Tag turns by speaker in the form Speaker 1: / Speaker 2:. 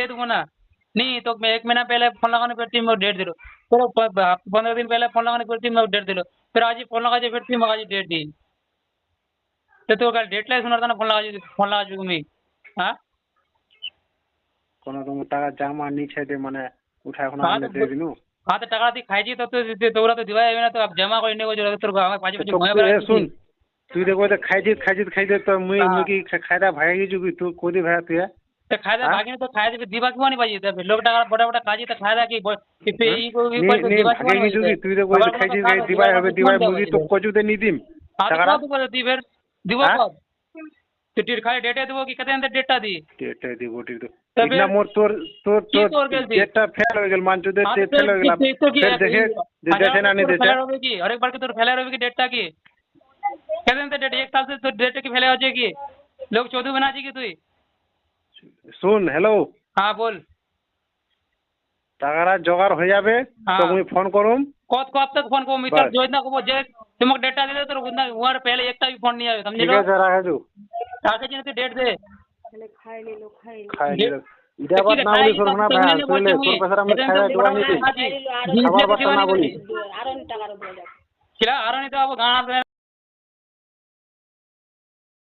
Speaker 1: दे दूंगा ना। नहीं तो मैं 1 महीना पहले फोन लगाने पर थी मैं डेट दे दो। फिर 15 दिन पहले फोन लगाने पर थी मैं डेट दिलो। फिर आज फोन लगा फिर थी मग आज डेट दी। तर तो काय डेट लाई सुनार फोन लगा তুমি হ্যাঁ
Speaker 2: কোনো রকম টাকা জমা নিচ্ছে যে মানে উঠায় এখন
Speaker 1: हाँ
Speaker 2: আমি
Speaker 1: तो
Speaker 2: দিয়ে দিনু।
Speaker 1: हाँ तो টাকা দিয়ে খাইছি তো ওরা তো দিবাই হবে না তো জমা করে নেবো তোর আমার পাঁচ বছর ঘুমাই
Speaker 2: তো
Speaker 1: বেড়াচ্ছি
Speaker 2: শুন তুই তো কইতে খাইছিস তো মুই
Speaker 1: হ্যাঁ।
Speaker 2: মুই কি খাইদা ভাই গেছি কি তুই কইদি ভাই তুই
Speaker 1: তো খাই দেয়
Speaker 2: হ্যাঁ
Speaker 1: ভাগিনি তো খাই দেবে দিবা কিমানি বাজি লোক টাকা বড় বড় কাজী তো খাই দেয় কি ই
Speaker 2: নি
Speaker 1: করে
Speaker 2: নি
Speaker 1: দিবা
Speaker 2: ভাগে
Speaker 1: কিমানি
Speaker 2: গেছি
Speaker 1: বাজি
Speaker 2: কি তুই তো কইতে খাইছিস গাই দিবাই হবে দিবাই মুই তো কজুতে নি দিম টাকাটা
Speaker 1: টাকা দি ফের দিব
Speaker 2: হ্যাঁ?
Speaker 1: কব তো টির খালি ডেটে দেবো কি কত ডেটটা দি
Speaker 2: ডেটটা দিব ঠিক
Speaker 1: তবে
Speaker 2: না মোর তোর তোর
Speaker 1: কি
Speaker 2: তোর
Speaker 1: তোর গেলতি?
Speaker 2: ডেটটা ফেল হয়ে গেল মানচু দে
Speaker 1: हाँ तो
Speaker 2: ফেল হয়ে গেল
Speaker 1: तो কি
Speaker 2: ফের দেখে যে দেখে না নি
Speaker 1: তোর
Speaker 2: দেছে
Speaker 1: ফেলার হবে কি अरे बार के তোর ফেলার হবে কি ডেটটা কি কেদিন তো ডেট 1 साल से तो डेट की ফেলে হচ্ছে কি লোক চোদু বানাচ্ছি কি তুই
Speaker 2: শুন হ্যালো
Speaker 1: হ্যাঁ বল
Speaker 2: টাকাটা জোগাড় হয়ে যাবে তো
Speaker 1: হ্যাঁ।
Speaker 2: মুই ফোন করুম
Speaker 1: কত কত तक फोन को मित्र
Speaker 2: बस।
Speaker 1: जोजना को जे तुमको डेटा दे दे तो उहार पहले एक भी फोन नहीं आवे समझ
Speaker 2: ঠিক
Speaker 1: लो
Speaker 2: আছে রাখা
Speaker 1: आगे जी तो डेट दे
Speaker 2: খাই নিল
Speaker 1: যে-
Speaker 2: এটা আবার না বলি তোর না ভাই শুনলে তোর পেছনে আমি খাইবা দিবা নি
Speaker 1: জিনিস
Speaker 2: খাবার
Speaker 1: লেগে
Speaker 2: বার্তা না
Speaker 1: দিবানি
Speaker 2: বলি
Speaker 1: ছিলা আর নি তো আবো গানা